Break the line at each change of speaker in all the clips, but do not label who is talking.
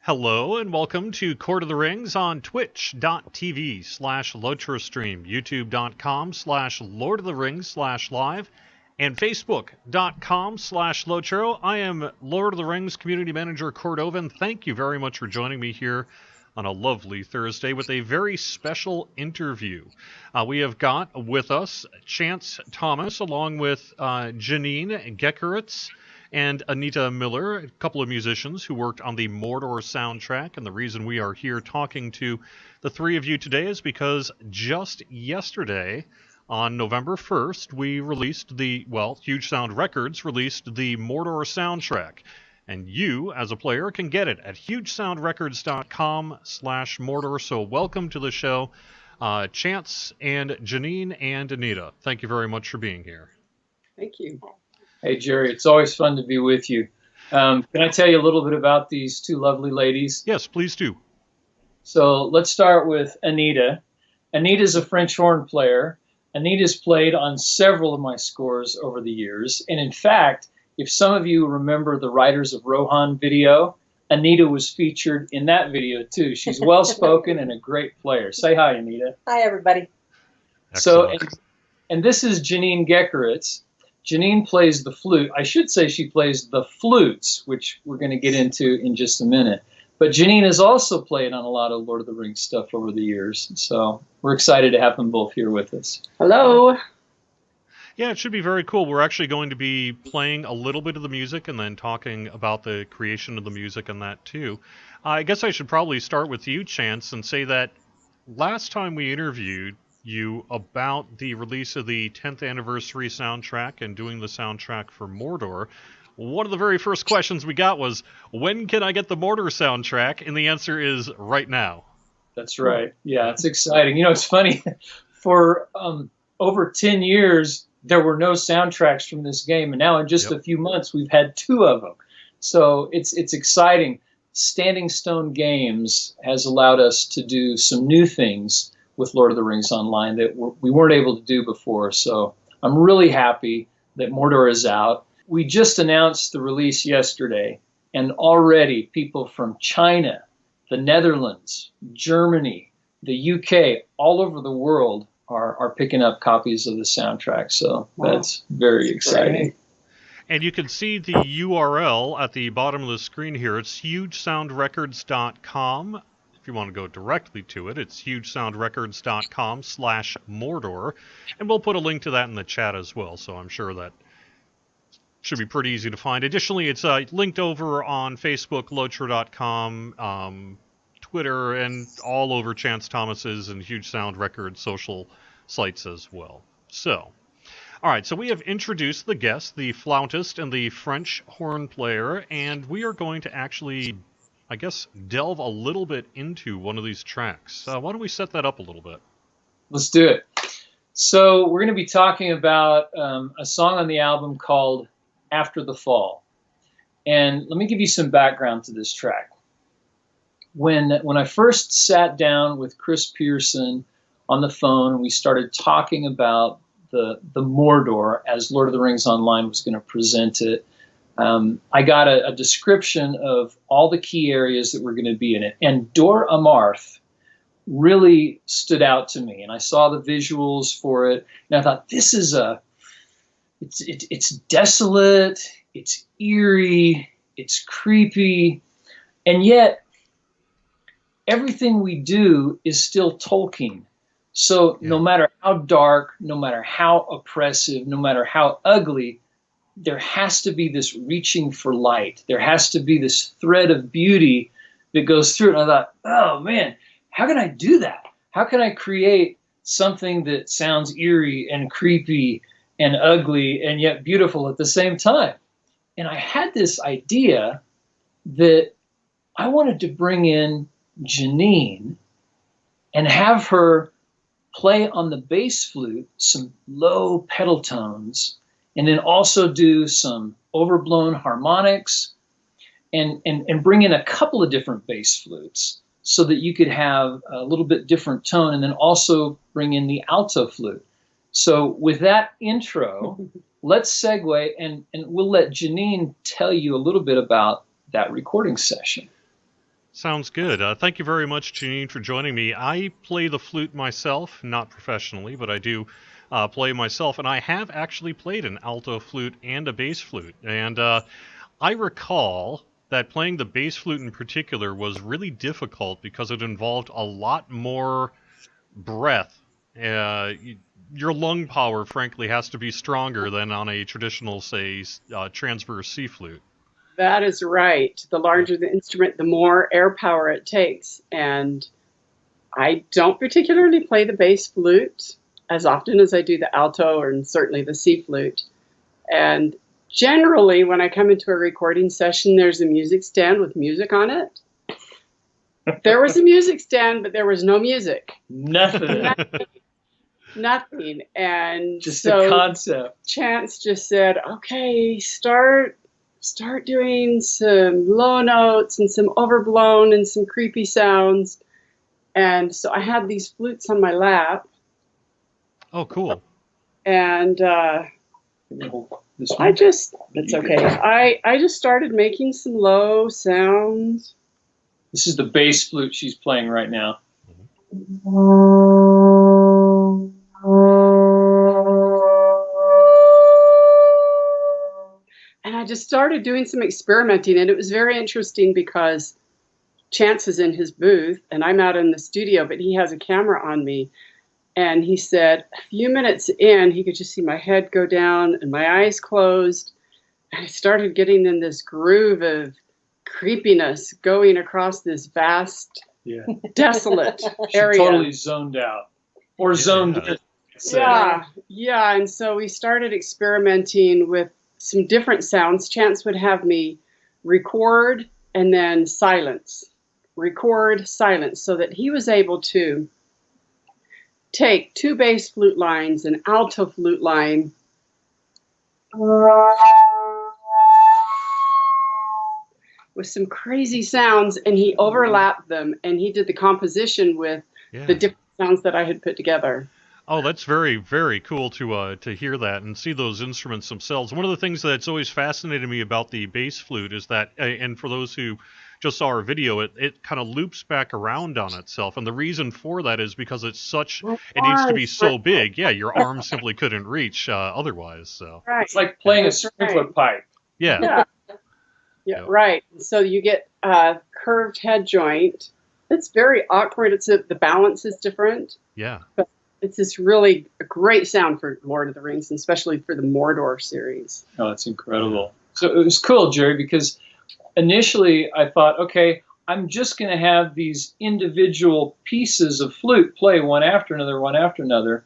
Hello and welcome to Court of the Rings on twitch.tv/LOTRO stream, youtube.com/Lord of the Rings/live, and facebook.com/LOTRO. I am Lord of the Rings Community Manager Cordovan. Thank you very much for joining me here on a lovely Thursday with a very special interview. We have got with us Chance Thomas along with Janine Geckeritz and Anita Miller, a couple of musicians who worked on the Mordor soundtrack. And the reason we are here talking to the three of you today is because just yesterday, on November 1st, we released Huge Sound Records released the Mordor soundtrack. And you, as a player, can get it at hugesoundrecords.com/Mordor. So welcome to the show, Chance and Janine and Anita. Thank you very much for being here.
Thank you.
Hey, Jerry, it's always fun to be with you. Can I tell you a little bit about these two lovely ladies?
Yes, please do.
So let's start with Anita. Anita's a French horn player. Anita's played on several of my scores over the years. And in fact, if some of you remember the Riders of Rohan video, Anita was featured in that video too. She's well-spoken and a great player. Say hi, Anita.
Hi, everybody.
Excellent.
So, and this is Janine Geckeritz. Janine plays the flute. I should say she plays the flutes, which we're going to get into in just a minute. But Janine has also played on a lot of Lord of the Rings stuff over the years. So we're excited to have them both here with us.
Hello.
Yeah, it should be very cool. We're actually going to be playing a little bit of the music and then talking about the creation of the music and that too. I guess I should probably start with you, Chance, and say that last time we interviewed you about the release of the 10th anniversary soundtrack and doing the soundtrack for Mordor, one of the very first questions we got was, when can I get the Mordor soundtrack? And the answer is right now.
That's right. Yeah, it's exciting. You know, it's funny. For over 10 years, there were no soundtracks from this game. And now in just a few months, we've had two of them. So it's exciting. Standing Stone Games has allowed us to do some new things with Lord of the Rings Online that we weren't able to do before. So I'm really happy that Mordor is out. We just announced the release yesterday, and already people from China, the Netherlands, Germany, the UK, all over the world are picking up copies of the soundtrack. So that's very exciting.
And you can see the URL at the bottom of the screen here. It's hugesoundrecords.com. If you want to go directly to it, it's hugesoundrecords.com/Mordor. And we'll put a link to that in the chat as well, so I'm sure that should be pretty easy to find. Additionally, it's linked over on Facebook, LOTRO.com, Twitter, and all over Chance Thomas's and Huge Sound Records social sites as well. So, all right, so we have introduced the guest, the flautist and the French horn player, and we are going to actually, I guess, delve a little bit into one of these tracks. Why don't we set that up a little bit?
Let's do it. So we're going to be talking about a song on the album called After the Fall. And let me give you some background to this track. When I first sat down with Chris Pearson on the phone and we started talking about the Mordor as Lord of the Rings Online was going to present it, I got a description of all the key areas that were going to be in it. And Dor Amarth really stood out to me. And I saw the visuals for it. And I thought, this is it's desolate, it's eerie, it's creepy. And yet, everything we do is still Tolkien. So no matter how dark, no matter how oppressive, no matter how ugly, there has to be this reaching for light. There has to be this thread of beauty that goes through it. And I thought, oh man, how can I do that? How can I create something that sounds eerie and creepy and ugly and yet beautiful at the same time? And I had this idea that I wanted to bring in Janine and have her play on the bass flute some low pedal tones, and then also do some overblown harmonics and bring in a couple of different bass flutes so that you could have a little bit different tone, and then also bring in the alto flute. So with that intro, let's segue and we'll let Janine tell you a little bit about that recording session.
Sounds good. Thank you very much, Janine, for joining me. I play the flute myself, not professionally, but I do play myself, and I have actually played an alto flute and a bass flute. And I recall that playing the bass flute in particular was really difficult because it involved a lot more breath. Your lung power, frankly, has to be stronger than on a traditional, say, transverse C flute.
That is right. The larger the instrument, the more air power it takes. And I don't particularly play the bass flute as often as I do the alto and certainly the C flute. And generally, when I come into a recording session, there's a music stand with music on it. There was a music stand, but there was no music.
Nothing.
Nothing. And
Just
so
the concept.
Chance just said, okay, start doing some low notes and some overblown and some creepy sounds. And so I had these flutes on my lap.
Oh, cool.
And
This
I
one?
just, it's okay. I just started making some low sounds.
This is the bass flute she's playing right now.
And I just started doing some experimenting, and it was very interesting because Chance is in his booth and I'm out in the studio, but he has a camera on me. And he said a few minutes in, he could just see my head go down and my eyes closed. And I started getting in this groove of creepiness going across this vast,
Yeah.
desolate
She
area.
totally zoned out. Or zoned in.
Yeah. And so we started experimenting with some different sounds. Chance would have me record and then silence, record, silence, so that he was able to take two bass flute lines, an alto flute line, with some crazy sounds, and he overlapped them, and he did the composition with the different sounds that I had put together.
Oh, that's very, very cool to hear that and see those instruments themselves. One of the things that's always fascinated me about the bass flute is that, and for those who just saw our video, it kind of loops back around on itself, and the reason for that is because it's such, it needs to be so big. Yeah, your arm simply couldn't reach otherwise. So
Right.
It's like playing a sprinkler pipe.
yeah.
Yeah, right. So you get a curved head joint. It's very awkward. The balance is different.
Yeah.
But it's this really great sound for Lord of the Rings, and especially for the Mordor series.
Oh, that's incredible. So it was cool, Jerry, because initially I thought, okay, I'm just going to have these individual pieces of flute play one after another, one after another.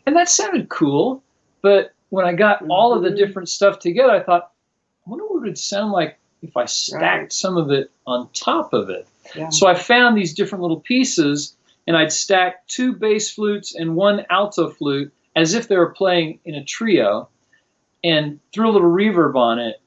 And that sounded cool. But when I got all of the different stuff together, I thought, I wonder what it would sound like if I stacked some of it on top of it.
Yeah.
So I found these different little pieces, and I'd stack two bass flutes and one alto flute as if they were playing in a trio, and threw a little reverb on it.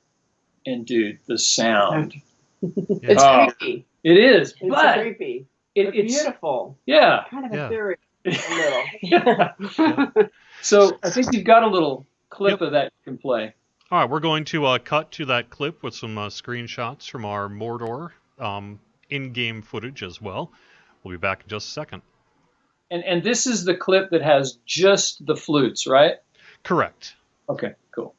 And dude, the sound.
It's creepy.
It is.
It's
but
creepy.
it's
beautiful.
Yeah.
Kind of
Yeah.
ethereal. A little.
So I think you've got a little clip of that you can play.
All right, we're going to cut to that clip with some screenshots from our Mordor in-game footage as well. We'll be back in just a second.
And this is the clip that has just the flutes, right?
Correct.
Okay, cool.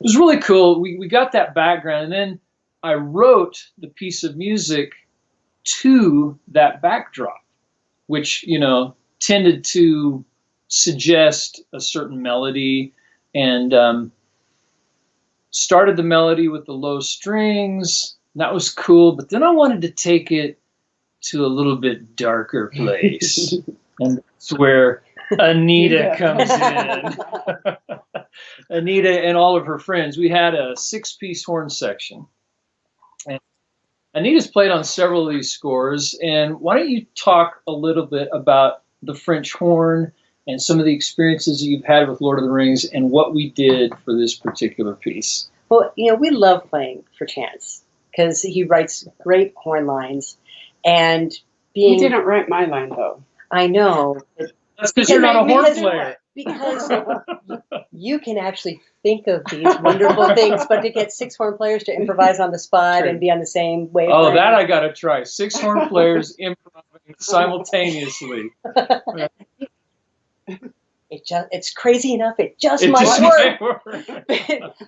It was really cool. We got that background, and then I wrote the piece of music to that backdrop, which, you know, tended to suggest a certain melody, and started the melody with the low strings. That was cool, but then I wanted to take it to a little bit darker place, and that's where Anita comes in. Anita and all of her friends. We had a 6-piece horn section. And Anita's played on several of these scores. And why don't you talk a little bit about the French horn and some of the experiences that you've had with Lord of the Rings and what we did for this particular piece?
Well, we love playing for Chance because he writes great horn lines. And
He didn't write my line, though.
I know.
That's because you're not a horn player.
Because you can actually think of these wonderful things, but to get 6 horn players to improvise on the spot and be on the same wavelength.
Oh, that I got to try. 6 horn players improvising simultaneously.
It's crazy enough. It just might work.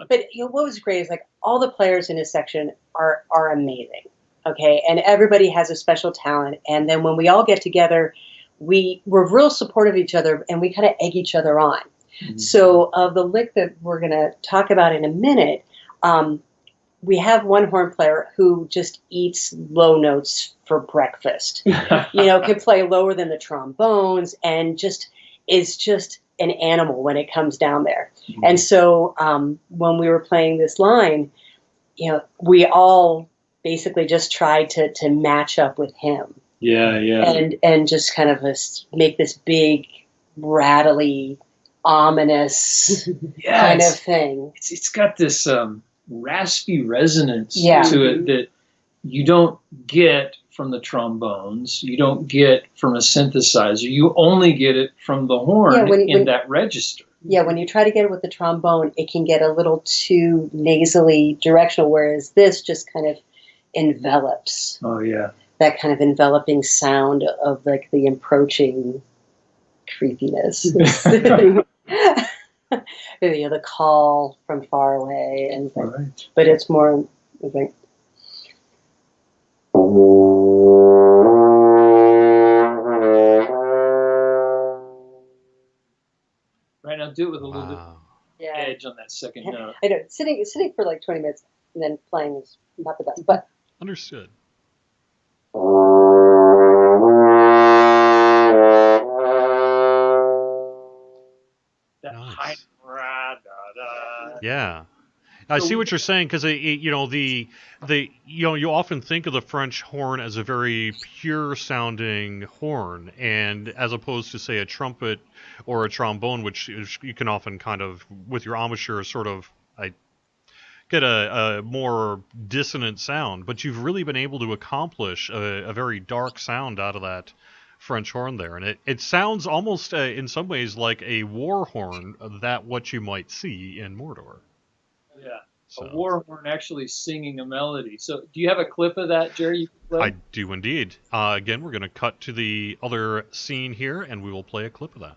But what was great is like all the players in his section are amazing. Okay, and everybody has a special talent. And then when we all get together, we're real supportive of each other, and we kind of egg each other on. Mm-hmm. So of the lick that we're going to talk about in a minute, we have one horn player who just eats low notes for breakfast. Can play lower than the trombones, and is just an animal when it comes down there. Mm-hmm. And so when we were playing this line, we all basically just tried to match up with him.
Yeah.
And just kind of make this big, rattly, ominous kind of thing.
It's got this raspy resonance to it that you don't get from the trombones. You don't get from a synthesizer. You only get it from the horn in that register.
Yeah, when you try to get it with the trombone, it can get a little too nasally directional, whereas this just kind of envelops.
Oh, yeah.
That kind of enveloping sound of like the approaching creepiness. The call from far away, and
right.
But it's more like
right now. Do it with a little bit edge on that second note.
I know sitting for like 20 minutes and then playing is not the best, but
understood.
Nice.
Yeah, I see what you're saying, because you often think of the French horn as a very pure sounding horn, and as opposed to say a trumpet or a trombone, which you can often kind of with your embouchure sort of get a more dissonant sound, but you've really been able to accomplish a very dark sound out of that French horn there, and it sounds almost in some ways like a war horn, that what you might see in Mordor.
Yeah, so. A war horn actually singing a melody. So do you have a clip of that, Jerry, you can play?
I do indeed. Again, we're going to cut to the other scene here, and we will play a clip of that.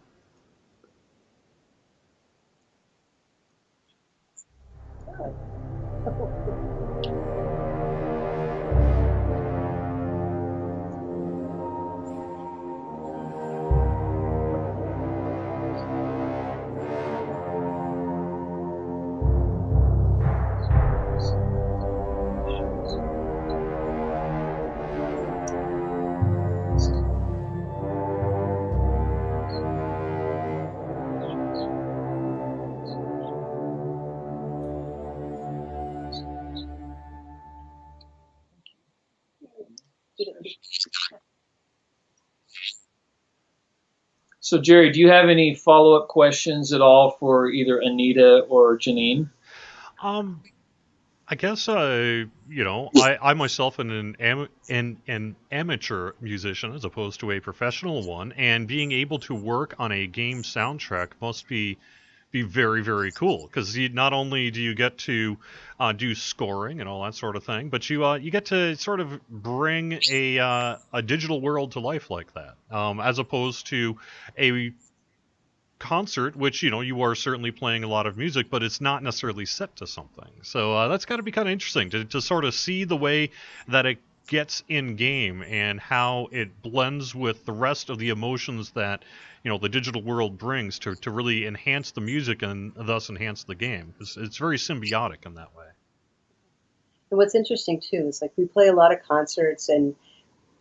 So, Jerry, do you have any follow-up questions at all for either Anita or Janine?
I guess I myself am an amateur musician as opposed to a professional one, and being able to work on a game soundtrack must be very, very cool, because not only do you get to do scoring and all that sort of thing, but you get to sort of bring a digital world to life like that, as opposed to a concert, which you are certainly playing a lot of music, but it's not necessarily set to something. So that's got to be kind of interesting to sort of see the way that it gets in game and how it blends with the rest of the emotions that the digital world brings to really enhance the music and thus enhance the game. It's very symbiotic in that way.
And what's interesting too is like we play a lot of concerts, and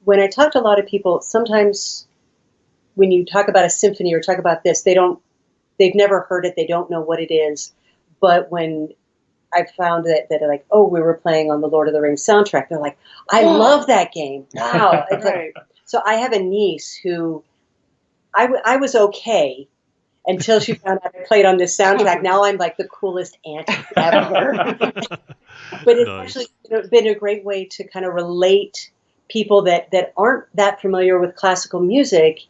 when I talk to a lot of people, sometimes when you talk about a symphony or talk about this, they don't they've never heard it. They don't know what it is. But when I found that like, oh, we were playing on the Lord of the Rings soundtrack, they're like, I love that game. Wow. It's
Right.
so I have a niece who I was okay until she found out I played on this soundtrack. Now I'm like the coolest auntie ever. But it's actually been a great way to kind of relate people that aren't that familiar with classical music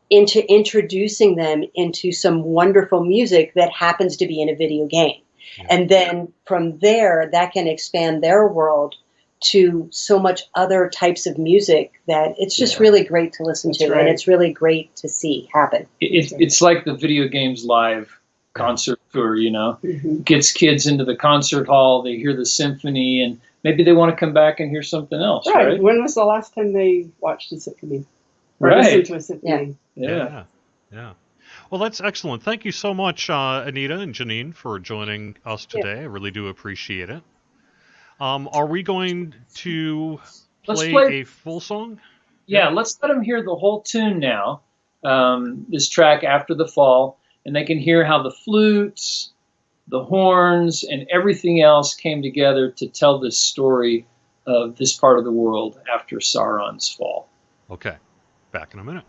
into introducing them into some wonderful music that happens to be in a video game. Yeah. And then from there, that can expand their world to so much other types of music that it's just really great to listen to. Right. And it's really great to see happen.
It's like the video games live concert tour, you know, gets kids into the concert hall, they hear the symphony, and maybe they want to come back and hear something else. Right.
When was the last time they watched a symphony? Or
listened
to a symphony?
Yeah.
Well, that's excellent. Thank you so much, Anita and Janine, for joining us today. I really do appreciate it. Are we going to play a full song?
Yeah, let's let them hear the whole tune now, this track, After the Fall, and they can hear how the flutes, the horns, and everything else came together to tell this story of this part of the world after Sauron's fall.
Okay, back in a minute.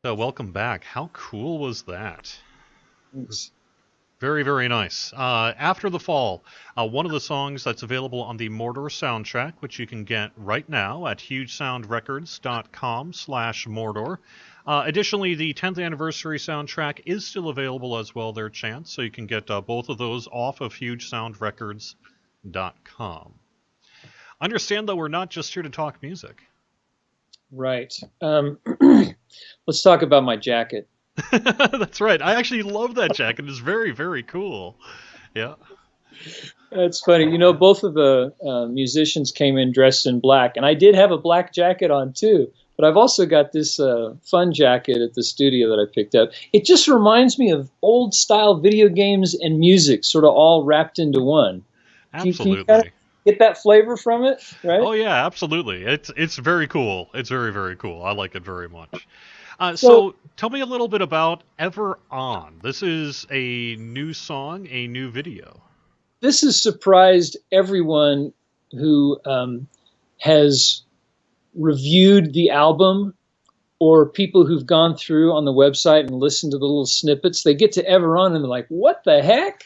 So welcome back. How cool was that?
Thanks.
Very, very nice. After the Fall, one of the songs that's available on the Mordor Soundtrack, which you can get right now at hugesoundrecords.com/Mordor. Additionally, the 10th anniversary soundtrack is still available as well there, Chance, so you can get both of those off of hugesoundrecords.com. Understand, though, we're not just here to talk music.
Right. Let's talk about my jacket.
That's right. I actually love that jacket. It's very, very cool. Yeah.
That's funny. You know, both of the musicians came in dressed in black, and I did have a black jacket on too. But I've also got this fun jacket at the studio that I picked up. It just reminds me of old style video games and music, sort of all wrapped into one.
Absolutely.
Can you get that flavor from it, right?
Oh yeah, absolutely. It's very cool. It's very, very cool. I like it very much. So tell me a little bit about Ever On. This is a new song, a new video.
This has surprised everyone who has reviewed the album, or people who've gone through on the website and listened to the little snippets. They get to Ever On and they're like, what the heck?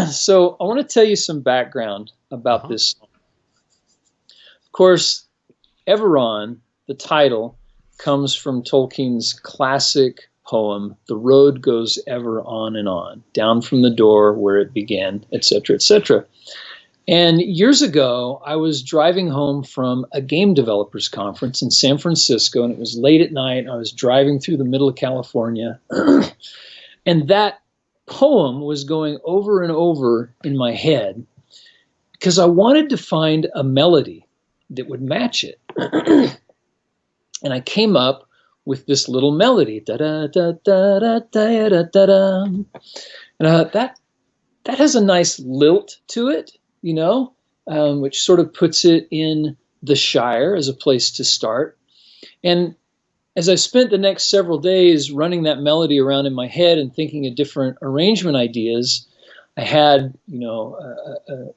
So I want to tell you some background about this song. Of course, Ever On, the title, comes from Tolkien's classic poem, "The road goes ever on and on, down from the door where it began," etc., etc. And years ago, I was driving home from a game developers conference in San Francisco, and it was late at night. I was driving through the middle of California, and that poem was going over and over in my head because I wanted to find a melody that would match it. And I came up with this little melody, da da da da da da da da da, and that has a nice lilt to it, you know, which sort of puts it in the Shire as a place to start. And as I spent the next several days running that melody around in my head and thinking of different arrangement ideas, I had, you know,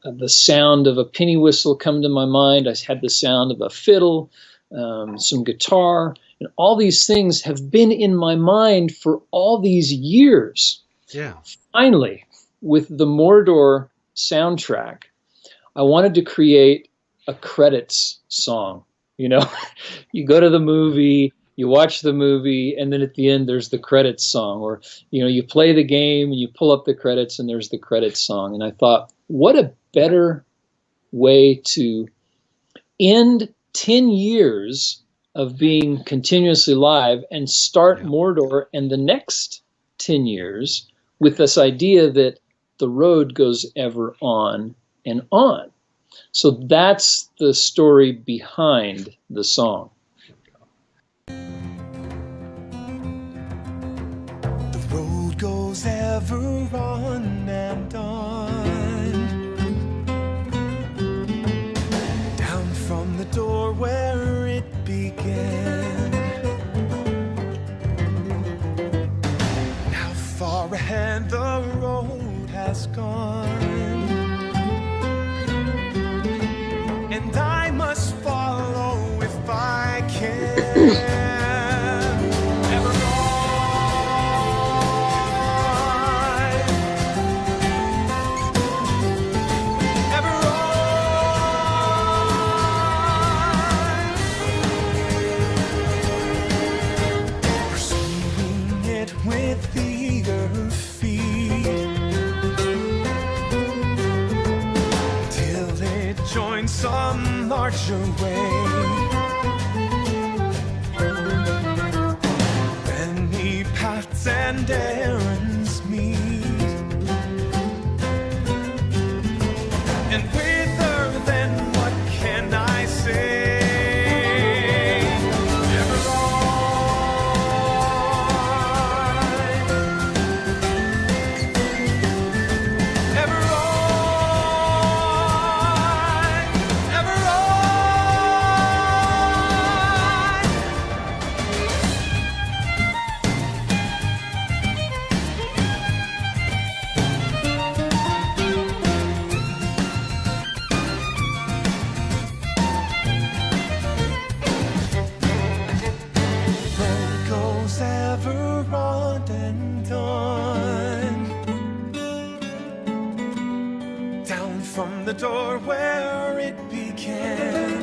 the sound of a penny whistle come to my mind. I had the sound of a fiddle, some guitar, and all these things have been in my mind for all these years.
Yeah.
Finally, with the Mordor soundtrack, I wanted to create a credits song. You know, you go to the movie, you watch the movie, and then at the end there's the credits song. Or, you know, you play the game and you pull up the credits and there's the credits song. And I thought, what a better way to end 10 years of being continuously live and start Mordor and the next 10 years with this idea that the road goes ever on and on. So that's the story behind the song.
The road goes ever on and on, down from the door where it began. Now far ahead the road has gone, and I must follow if I can. Ever on, ever on, pursuing it with eager feet, till it joins some larger way. Many paths and errands meet, and whither then what can I say? Ever on, ever on, ever on. Road goes ever on and on, down from the door where it began.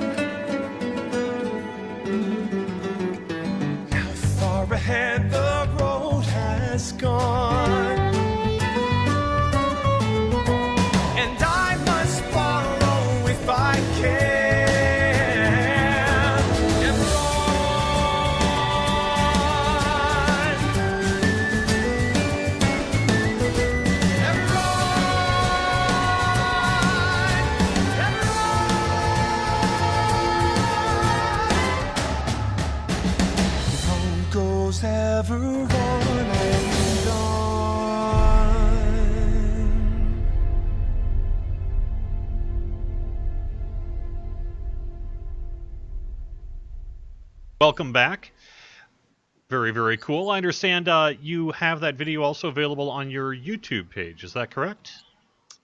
Now far ahead the road has gone, and I must follow if I can. Ever on, move on and on.
Welcome back. Very, very cool. I understand you have that video also available on your YouTube page. Is that correct?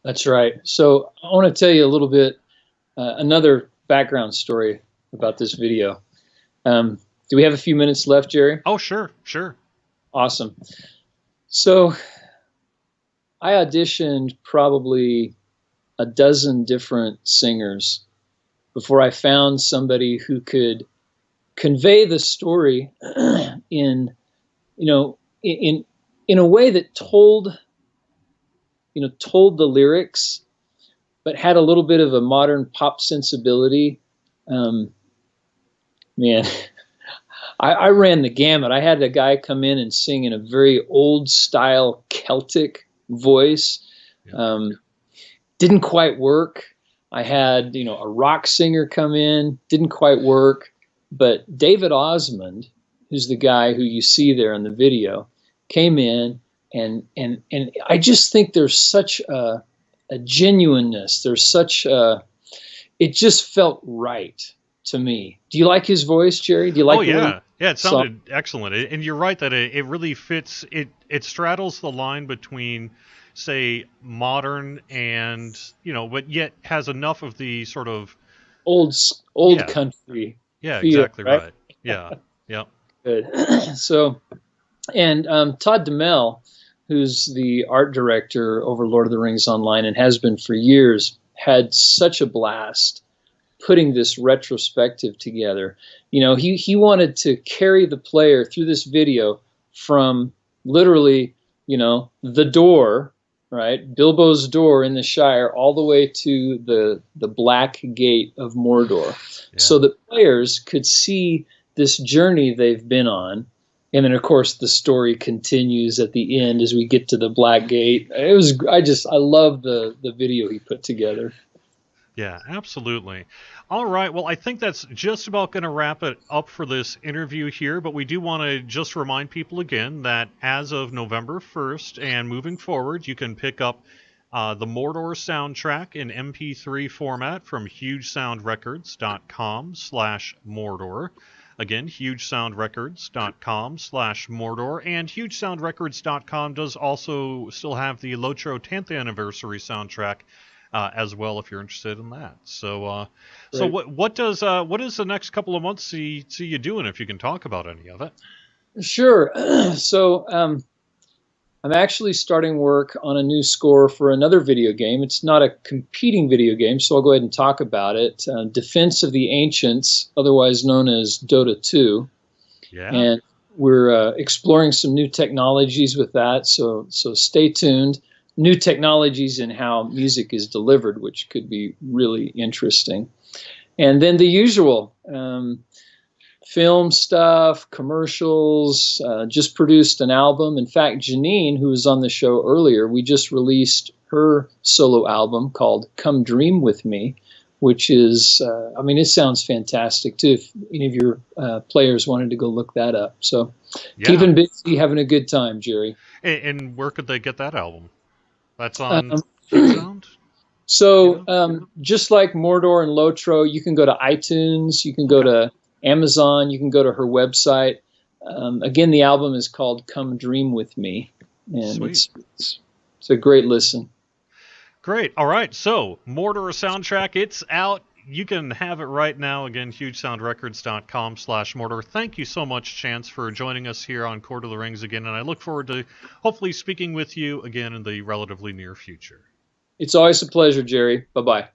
That's right. So I want to tell you a little bit, another background story about this video. Do we have a few minutes left, Jerry?
Oh, sure, sure.
Awesome. So I auditioned probably a dozen different singers before I found somebody who could convey the story in a way that told the lyrics, but had a little bit of a modern pop sensibility. Man, I ran the gamut. I had a guy come in and sing in a very old style Celtic voice. Didn't quite work. I had, a rock singer come in, didn't quite work. But David Osmond, who's the guy who you see there in the video, came in, and I just think there's such a genuineness. There's such it just felt right to me. Do you like his voice, Jerry? Do you like?
Oh yeah, yeah. It sounded excellent, and you're right that it really fits. It straddles the line between, say, modern and but yet has enough of the sort of
old country.
Yeah,
feel,
exactly right. Yeah, yeah.
Good. So, and Todd DeMel, who's the art director over Lord of the Rings Online and has been for years, had such a blast putting this retrospective together. He wanted to carry the player through this video from literally, the door, right, Bilbo's door in the Shire, all the way to the Black Gate of Mordor, so that players could see this journey they've been on. And then, of course, the story continues at the end as we get to the Black Gate. I love the video he put together.
Yeah, absolutely. All right, well, I think that's just about going to wrap it up for this interview here, but we do want to just remind people again that as of November 1st and moving forward, you can pick up the Mordor Soundtrack in MP3 format from hugesoundrecords.com/Mordor. Again, hugesoundrecords.com/Mordor, and hugesoundrecords.com does also still have the LOTRO 10th anniversary soundtrack as well, if you're interested in that. So, so what does the next couple of months see you doing, if you can talk about any of it?
Sure. So, I'm actually starting work on a new score for another video game. It's not a competing video game, so I'll go ahead and talk about it. Defense of the Ancients, otherwise known as Dota 2.
Yeah.
And we're exploring some new technologies with that, so stay tuned. New technologies in how music is delivered, which could be really interesting. And then the usual film stuff, commercials, just produced an album. In fact, Janine, who was on the show earlier, we just released her solo album called Come Dream With Me, which is, it sounds fantastic too, if any of your players wanted to go look that up. So keeping busy, having a good time, Jerry.
And where could they get that album? That's on Sound?
So just like Mordor and LOTRO, you can go to iTunes, you can go to Amazon, you can go to her website. Again, the album is called Come Dream With Me, and it's a great listen.
Great. All right. So Mordor Soundtrack, it's out. You can have it right now. Again, hugesoundrecords.com/Mordor. Thank you so much, Chance, for joining us here on Court of the Rings again, and I look forward to hopefully speaking with you again in the relatively near future.
It's always a pleasure, Jerry. Bye-bye.